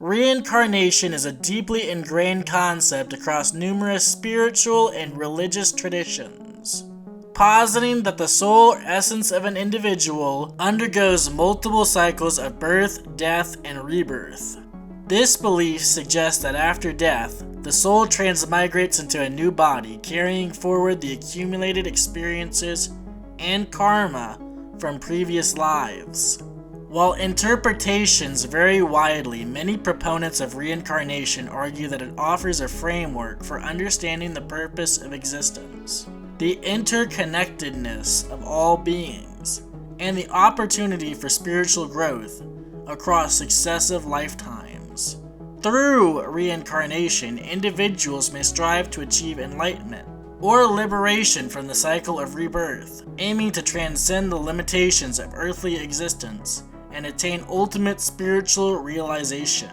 Reincarnation is a deeply ingrained concept across numerous spiritual and religious traditions, positing that the soul or essence of an individual undergoes multiple cycles of birth, death, and rebirth. This belief suggests that after death, the soul transmigrates into a new body, carrying forward the accumulated experiences and karma from previous lives. While interpretations vary widely, many proponents of reincarnation argue that it offers a framework for understanding the purpose of existence, the interconnectedness of all beings, and the opportunity for spiritual growth across successive lifetimes. Through reincarnation, individuals may strive to achieve enlightenment or liberation from the cycle of rebirth, aiming to transcend the limitations of earthly existence and attain ultimate spiritual realization.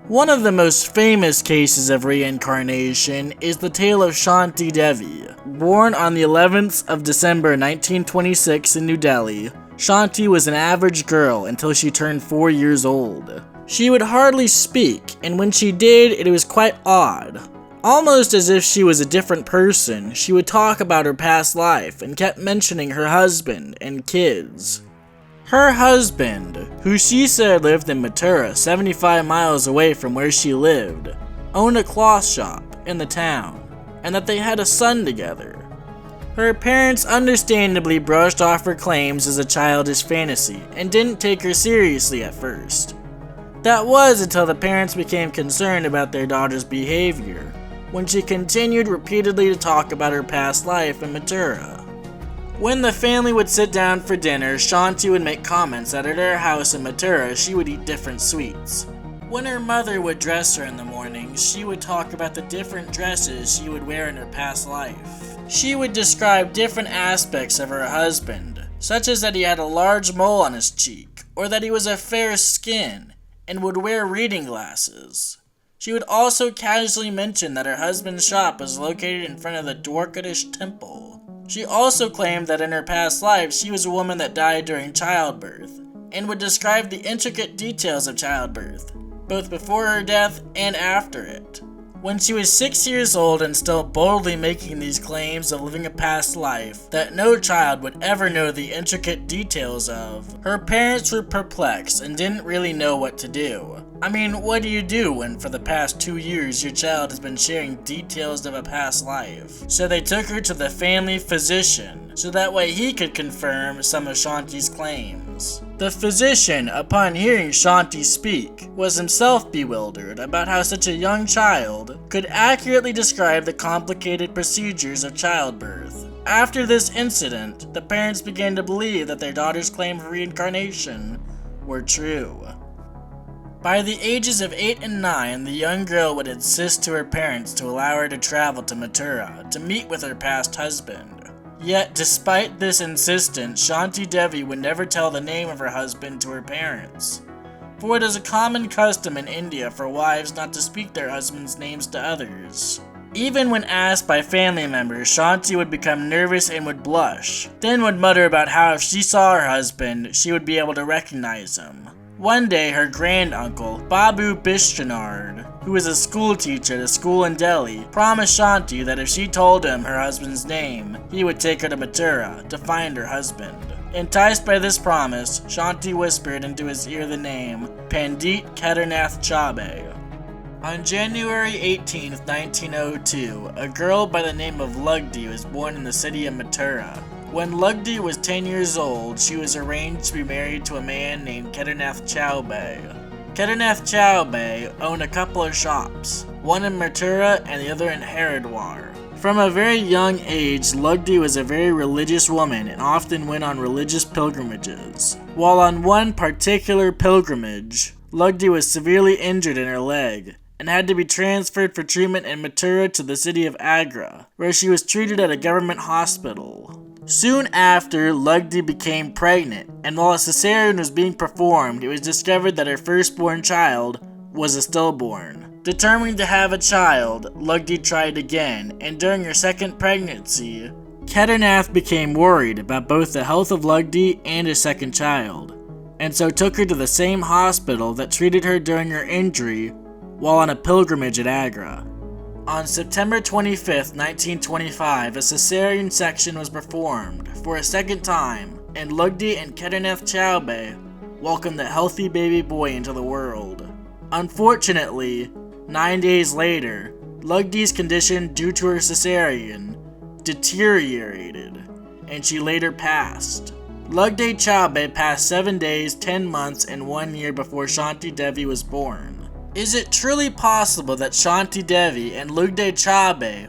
One of the most famous cases of reincarnation is the tale of Shanti Devi. Born on the 11th of December 1926 in New Delhi, Shanti was an average girl until she turned 4 years old. She would hardly speak, and when she did, it was quite odd. Almost as if she was a different person, she would talk about her past life and kept mentioning her husband and kids. Her husband, who she said lived in Mathura, 75 miles away from where she lived, owned a cloth shop in the town, and that they had a son together. Her parents understandably brushed off her claims as a childish fantasy and didn't take her seriously at first. That was until the parents became concerned about their daughter's behavior, when she continued repeatedly to talk about her past life in Mathura. When the family would sit down for dinner, Shanti would make comments that at her house in Mathura she would eat different sweets. When her mother would dress her in the morning, she would talk about the different dresses she would wear in her past life. She would describe different aspects of her husband, such as that he had a large mole on his cheek, or that he was of fair skin, and would wear reading glasses. She would also casually mention that her husband's shop was located in front of the Dwarkadish temple. She also claimed that in her past life she was a woman that died during childbirth, and would describe the intricate details of childbirth, both before her death and after it. When she was 6 years old and still boldly making these claims of living a past life that no child would ever know the intricate details of, her parents were perplexed and didn't really know what to do. I mean, what do you do when for the past 2 years your child has been sharing details of a past life? So they took her to the family physician, so that way he could confirm some of Shanti's claims. The physician, upon hearing Shanti speak, was himself bewildered about how such a young child could accurately describe the complicated procedures of childbirth. After this incident, the parents began to believe that their daughter's claim of reincarnation were true. By the ages of 8 and 9, the young girl would insist to her parents to allow her to travel to Mathura to meet with her past husband. Yet, despite this insistence, Shanti Devi would never tell the name of her husband to her parents, for it is a common custom in India for wives not to speak their husbands' names to others. Even when asked by family members, Shanti would become nervous and would blush, then would mutter about how if she saw her husband, she would be able to recognize him. One day, her granduncle, Babu Bishtranard, who was a school teacher at a school in Delhi, promised Shanti that if she told him her husband's name, he would take her to Mathura to find her husband. Enticed by this promise, Shanti whispered into his ear the name Pandit Kedarnath Chaube. On January 18, 1902, a girl by the name of Lugdi was born in the city of Mathura. When Lugdi was 10 years old, she was arranged to be married to a man named Kedarnath Chaube. Kedarnath Chaube owned a couple of shops, one in Mathura and the other in Haridwar. From a very young age, Lugdi was a very religious woman and often went on religious pilgrimages. While on one particular pilgrimage, Lugdi was severely injured in her leg and had to be transferred for treatment in Mathura to the city of Agra, where she was treated at a government hospital. Soon after, Lugdi became pregnant, and while a cesarean was being performed, it was discovered that her firstborn child was a stillborn. Determined to have a child, Lugdi tried again, and during her second pregnancy, Kedarnath became worried about both the health of Lugdi and his second child, and so took her to the same hospital that treated her during her injury while on a pilgrimage at Agra. On September 25, 1925, a cesarean section was performed for a second time, and Lugdi and Kedarnath Chaubey welcomed the healthy baby boy into the world. Unfortunately, 9 days later, Lugdi's condition due to her cesarean deteriorated, and she later passed. Lugdi Chaubey passed 7 days, 10 months, and 1 year before Shanti Devi was born. Is it truly possible that Shanti Devi and Lugdi Chaubey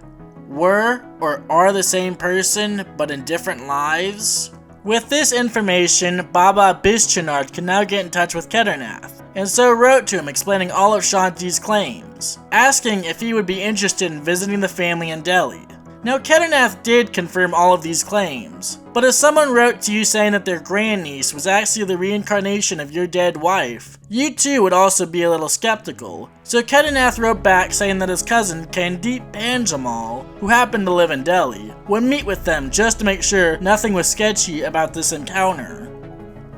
were or are the same person but in different lives? With this information, Baba Bishchanard can now get in touch with Kedarnath, and so wrote to him explaining all of Shanti's claims, asking if he would be interested in visiting the family in Delhi. Now, Kedarnath did confirm all of these claims, but if someone wrote to you saying that their grandniece was actually the reincarnation of your dead wife, you too would also be a little skeptical. So Kedarnath wrote back saying that his cousin Kandeep Panjamal, who happened to live in Delhi, would meet with them just to make sure nothing was sketchy about this encounter.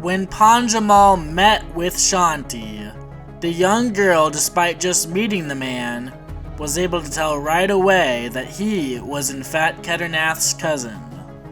When Panjamal met with Shanti, the young girl, despite just meeting the man, was able to tell right away that he was in fact Kedarnath's cousin.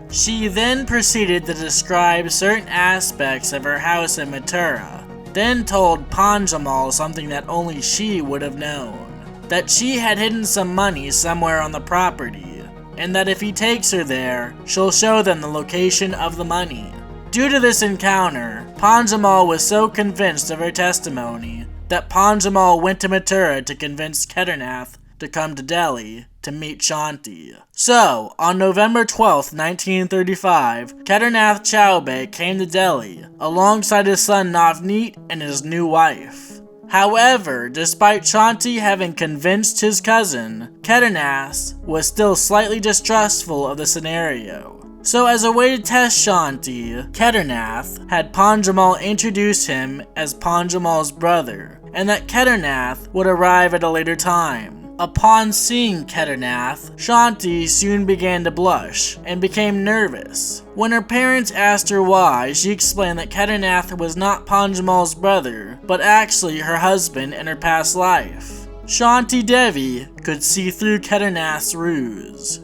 She then proceeded to describe certain aspects of her house in Mathura, then told Panjamal something that only she would have known, that she had hidden some money somewhere on the property, and that if he takes her there, she'll show them the location of the money. Due to this encounter, Panjamal was so convinced of her testimony that Panjamal went to Mathura to convince Kedarnath to come to Delhi to meet Shanti. So, on November 12, 1935, Kedarnath Chaubey came to Delhi alongside his son Navneet and his new wife. However, despite Shanti having convinced his cousin, Kedarnath was still slightly distrustful of the scenario. So as a way to test Shanti, Kedarnath had Panjamal introduce him as Panjamal's brother, and that Kedarnath would arrive at a later time. Upon seeing Kedarnath, Shanti soon began to blush and became nervous. When her parents asked her why, she explained that Kedarnath was not Panjamal's brother, but actually her husband in her past life. Shanti Devi could see through Kedarnath's ruse.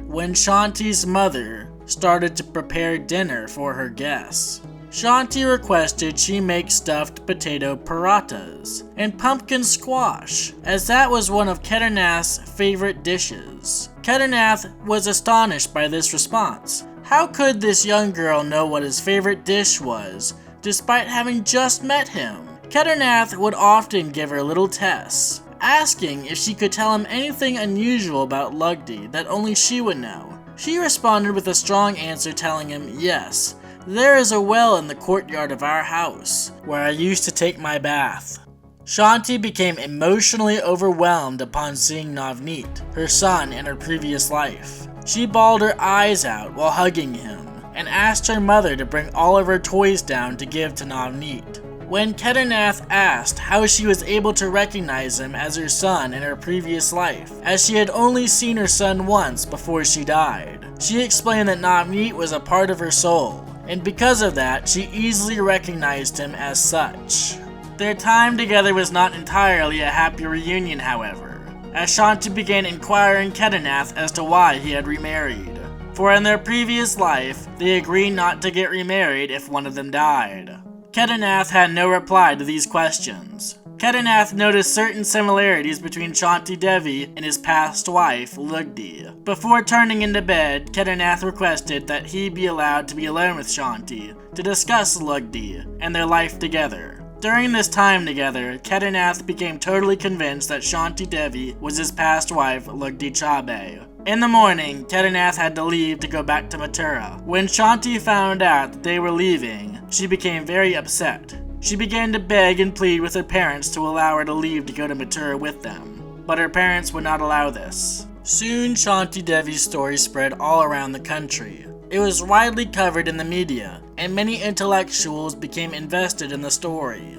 When Shanti's mother started to prepare dinner for her guests, Shanti requested she make stuffed potato parathas and pumpkin squash, as that was one of Kedarnath's favorite dishes. Kedarnath was astonished by this response. How could this young girl know what his favorite dish was, despite having just met him? Kedarnath would often give her little tests, asking if she could tell him anything unusual about Lugdi that only she would know. She responded with a strong answer telling him, yes, there is a well in the courtyard of our house, where I used to take my bath. Shanti became emotionally overwhelmed upon seeing Navneet, her son in her previous life. She bawled her eyes out while hugging him, and asked her mother to bring all of her toys down to give to Navneet. When Kedarnath asked how she was able to recognize him as her son in her previous life, as she had only seen her son once before she died, she explained that Navneet was a part of her soul, and because of that, she easily recognized him as such. Their time together was not entirely a happy reunion, however, as Shanti began inquiring Kedarnath as to why he had remarried. For in their previous life, they agreed not to get remarried if one of them died. Kedarnath had no reply to these questions. Kedarnath noticed certain similarities between Shanti Devi and his past wife, Lugdi. Before turning into bed, Kedarnath requested that he be allowed to be alone with Shanti to discuss Lugdi and their life together. During this time together, Kedarnath became totally convinced that Shanti Devi was his past wife, Lugdi Chaubey. In the morning, Kedarnath had to leave to go back to Mathura. When Shanti found out that they were leaving, she became very upset. She began to beg and plead with her parents to allow her to leave to go to Mathura with them, but her parents would not allow this. Soon, Shanti Devi's story spread all around the country. It was widely covered in the media, and many intellectuals became invested in the story.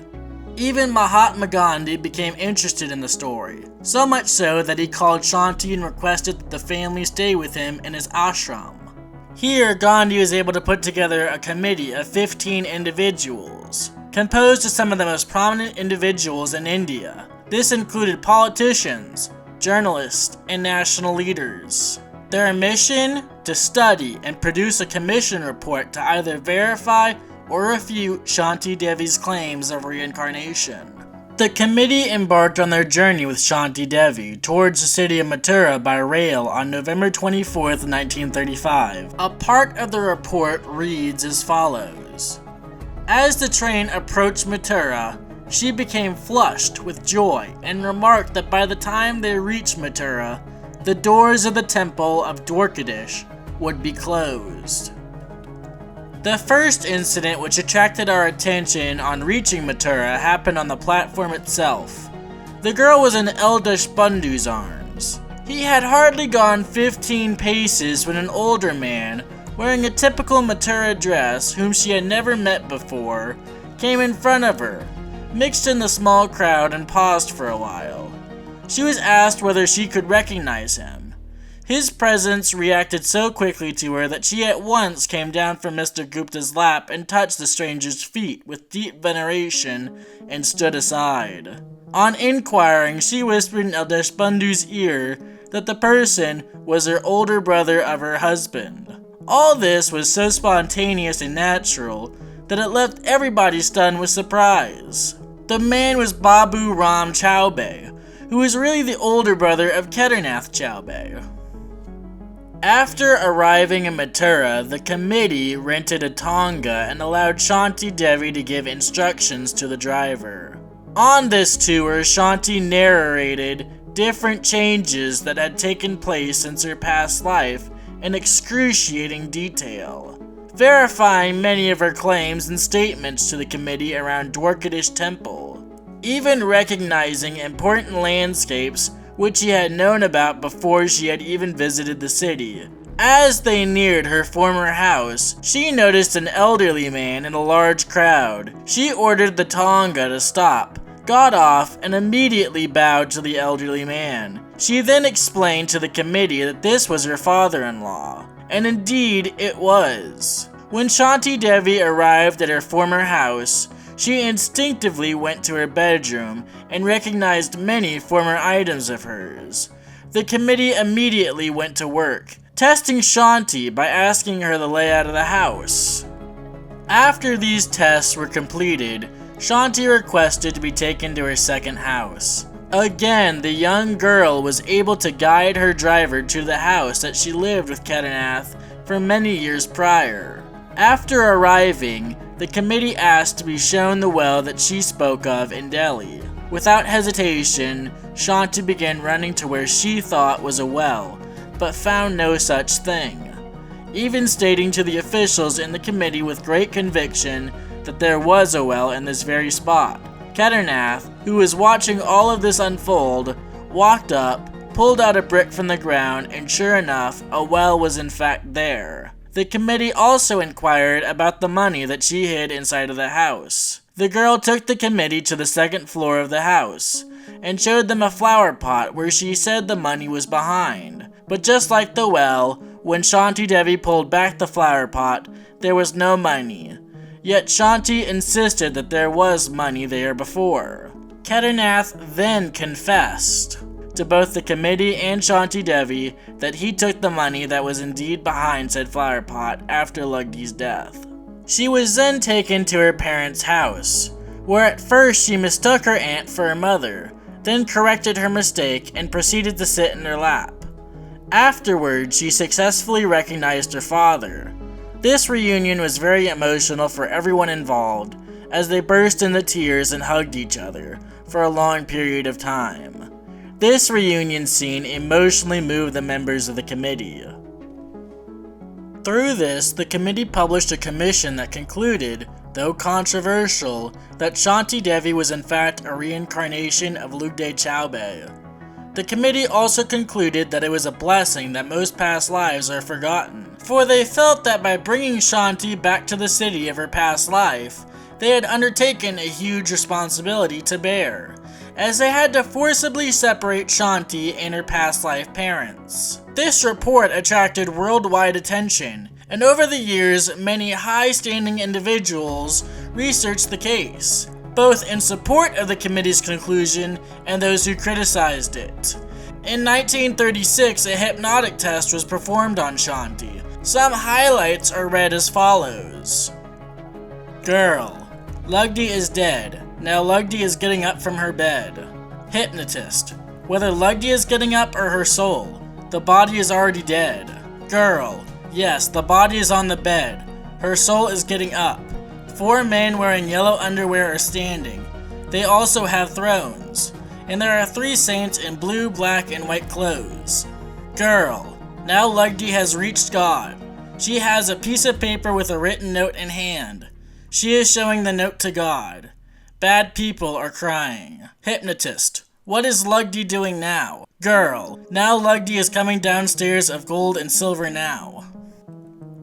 Even Mahatma Gandhi became interested in the story, so much so that he called Shanti and requested that the family stay with him in his ashram. Here, Gandhi was able to put together a committee of 15 individuals, composed of some of the most prominent individuals in India. This included politicians, journalists, and national leaders. Their mission? To study and produce a commission report to either verify or refute Shanti Devi's claims of reincarnation. The committee embarked on their journey with Shanti Devi towards the city of Mathura by rail on November 24, 1935. A part of the report reads as follows. As the train approached Mathura, she became flushed with joy and remarked that by the time they reached Mathura, the doors of the temple of Dwarkadish would be closed. The first incident which attracted our attention on reaching Mathura happened on the platform itself. The girl was in Eldesh Bandhu's arms. He had hardly gone 15 paces when an older man, wearing a typical Mathura dress whom she had never met before, came in front of her, mixed in the small crowd and paused for a while. She was asked whether she could recognize him. His presence reacted so quickly to her that she at once came down from Mr. Gupta's lap and touched the stranger's feet with deep veneration and stood aside. On inquiring, she whispered in Eldesh Bandhu's ear that the person was her older brother of her husband. All this was so spontaneous and natural that it left everybody stunned with surprise. The man was Babu Ram Chaubey, who was really the older brother of Kedarnath Chaubey. After arriving in Mathura, the committee rented a Tonga and allowed Shanti Devi to give instructions to the driver. On this tour, Shanti narrated different changes that had taken place since her past life in excruciating detail, verifying many of her claims and statements to the committee around Dwarkadish Temple, even recognizing important landscapes which she had known about before she had even visited the city. As they neared her former house, she noticed an elderly man in a large crowd. She ordered the Tonga to stop, got off, and immediately bowed to the elderly man. She then explained to the committee that this was her father-in-law, and indeed it was. When Shanti Devi arrived at her former house, she instinctively went to her bedroom and recognized many former items of hers. The committee immediately went to work, testing Shanti by asking her the layout of the house. After these tests were completed, Shanti requested to be taken to her second house. Again, the young girl was able to guide her driver to the house that she lived with Kedarnath for many years prior. After arriving, the committee asked to be shown the well that she spoke of in Delhi. Without hesitation, Shanti began running to where she thought was a well, but found no such thing, even stating to the officials in the committee with great conviction that there was a well in this very spot. Kedarnath, who was watching all of this unfold, walked up, pulled out a brick from the ground, and sure enough, a well was in fact there. The committee also inquired about the money that she hid inside of the house. The girl took the committee to the second floor of the house and showed them a flower pot where she said the money was behind. But just like the well, when Shanti Devi pulled back the flower pot, there was no money. Yet Shanti insisted that there was money there before. Kedarnath then confessed to both the committee and Shanti Devi that he took the money that was indeed behind said flower pot after Lugdi's death. She was then taken to her parents' house, where at first she mistook her aunt for her mother, then corrected her mistake and proceeded to sit in her lap. Afterwards, she successfully recognized her father. This reunion was very emotional for everyone involved, as they burst into tears and hugged each other for a long period of time. This reunion scene emotionally moved the members of the committee. Through this, the committee published a commission that concluded, though controversial, that Shanti Devi was in fact a reincarnation of Lugde Chaubey. The committee also concluded that it was a blessing that most past lives are forgotten, for they felt that by bringing Shanti back to the city of her past life, they had undertaken a huge responsibility to bear, as they had to forcibly separate Shanti and her past life parents. This report attracted worldwide attention, and over the years, many high-standing individuals researched the case, both in support of the committee's conclusion and those who criticized it. In 1936, a hypnotic test was performed on Shanti. Some highlights are read as follows. Girl. Lugdi is dead. Now Lugdi is getting up from her bed. Hypnotist. Whether Lugdi is getting up or her soul, the body is already dead. Girl. Yes, the body is on the bed. Her soul is getting up. 4 men wearing yellow underwear are standing. They also have thrones. And there are 3 saints in blue, black, and white clothes. Girl. Now Lugdi has reached God. She has a piece of paper with a written note in hand. She is showing the note to God. Bad people are crying. Hypnotist. What is Lugdi doing now? Girl. Now Lugdi is coming downstairs of gold and silver now.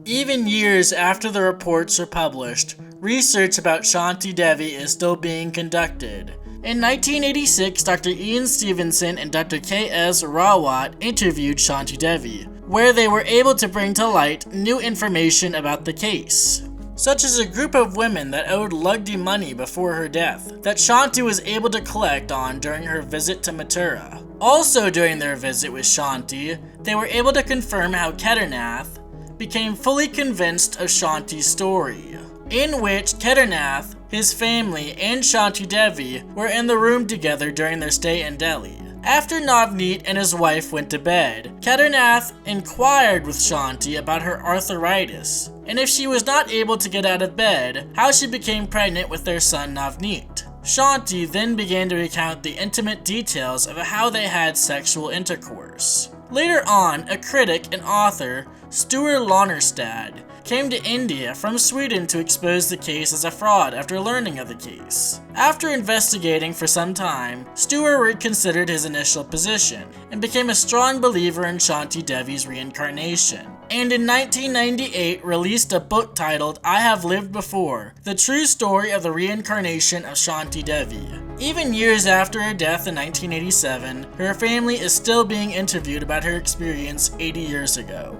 Even years after the reports are published, research about Shanti Devi is still being conducted. In 1986, Dr. Ian Stevenson and Dr. K.S. Rawat interviewed Shanti Devi, where they were able to bring to light new information about the case, such as a group of women that owed Lugdi money before her death, that Shanti was able to collect on during her visit to Mathura. Also during their visit with Shanti, they were able to confirm how Kedarnath became fully convinced of Shanti's story, in which Kedarnath, his family, and Shanti Devi were in the room together during their stay in Delhi. After Navneet and his wife went to bed, Kedarnath inquired with Shanti about her arthritis, and if she was not able to get out of bed, how she became pregnant with their son Navneet. Shanti then began to recount the intimate details of how they had sexual intercourse. Later on, a critic and author, Sture Lonnerstad, came to India from Sweden to expose the case as a fraud after learning of the case. After investigating for some time, Sture reconsidered his initial position and became a strong believer in Shanti Devi's reincarnation, and in 1998 released a book titled I Have Lived Before, the true story of the reincarnation of Shanti Devi. Even years after her death in 1987, her family is still being interviewed about her experience 80 years ago.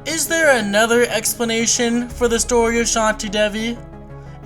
Is there another explanation for the story of Shanti Devi?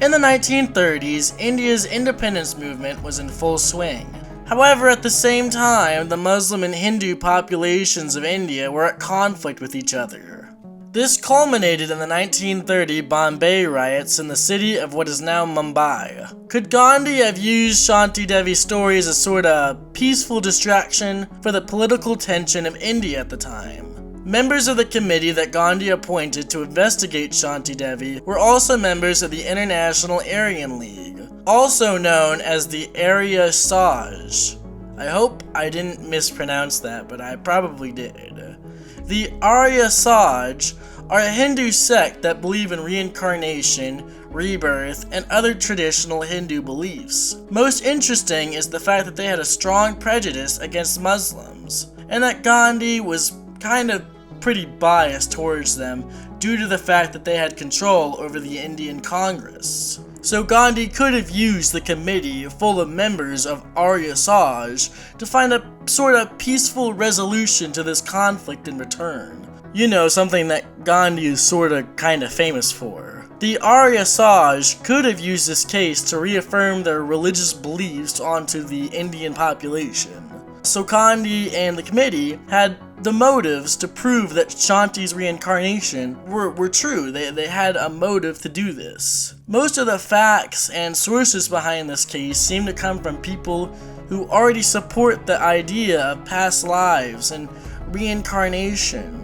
In the 1930s, India's independence movement was in full swing. However, at the same time, the Muslim and Hindu populations of India were at conflict with each other. This culminated in the 1930 Bombay riots in the city of what is now Mumbai. Could Gandhi have used Shanti Devi's story as a sort of peaceful distraction for the political tension of India at the time? Members of the committee that Gandhi appointed to investigate Shanti Devi were also members of the International Aryan League, also known as the Arya Saj. I hope I didn't mispronounce that, but I probably did. The Arya Saj are a Hindu sect that believe in reincarnation, rebirth, and other traditional Hindu beliefs. Most interesting is the fact that they had a strong prejudice against Muslims, and that Gandhi was kind of pretty biased towards them due to the fact that they had control over the Indian Congress. So Gandhi could have used the committee full of members of Arya Saj to find a sort of peaceful resolution to this conflict in return. You know, something that Gandhi is sort of kind of famous for. The Arya Saj could have used this case to reaffirm their religious beliefs onto the Indian population. So Gandhi and the committee had the motives to prove that Shanti's reincarnation were true. They had a motive to do this. Most of the facts and sources behind this case seem to come from people who already support the idea of past lives and reincarnation.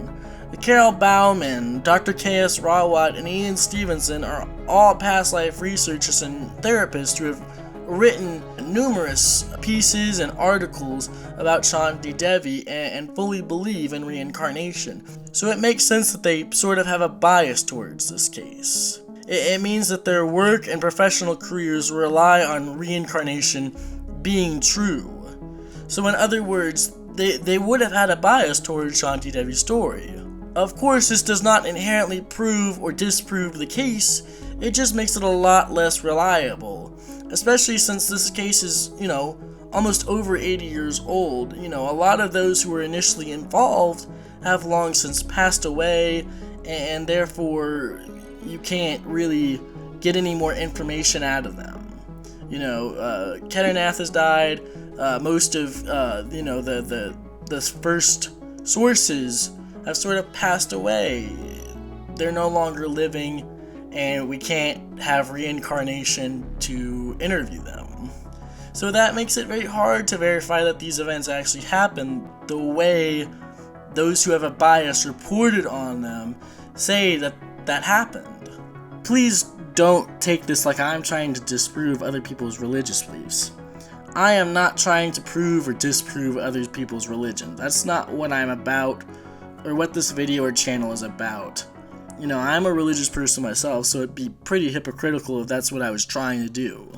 Carol Bauman, Dr. K.S. Rawat, and Ian Stevenson are all past life researchers and therapists who have written numerous pieces and articles about Shanti Devi and fully believe in reincarnation. So it makes sense that they sort of have a bias towards this case. It means that their work and professional careers rely on reincarnation being true. So in other words, they would have had a bias towards Shanti Devi's story. Of course, this does not inherently prove or disprove the case, it just makes it a lot less reliable. Especially since this case is, almost over 80 years old. A lot of those who were initially involved have long since passed away, and therefore you can't really get any more information out of them. You know, Kedarnath has died. Most of the first sources have sort of passed away. They're no longer living, and we can't have reincarnation to interview them. So that makes it very hard to verify that these events actually happened the way those who have a bias reported on them say that that happened. Please don't take this like I'm trying to disprove other people's religious beliefs. I am not trying to prove or disprove other people's religion. That's not what I'm about, or what this video or channel is about. You know, I'm a religious person myself, so it'd be pretty hypocritical if that's what I was trying to do.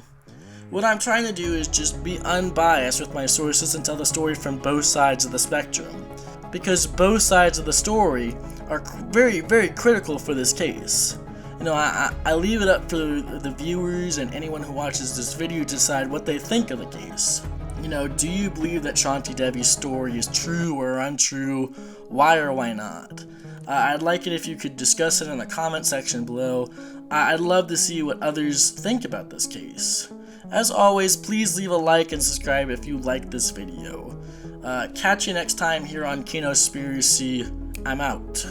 What I'm trying to do is just be unbiased with my sources and tell the story from both sides of the spectrum, because both sides of the story are very, very critical for this case. You know, I leave it up for the viewers and anyone who watches this video to decide what they think of the case. You know, do you believe that Shanti Devi's story is true or untrue? Why or why not? I'd like it if you could discuss it in the comment section below. I'd love to see what others think about this case. As always, please leave a like and subscribe if you like this video. Catch you next time here on Kinospiracy. I'm out.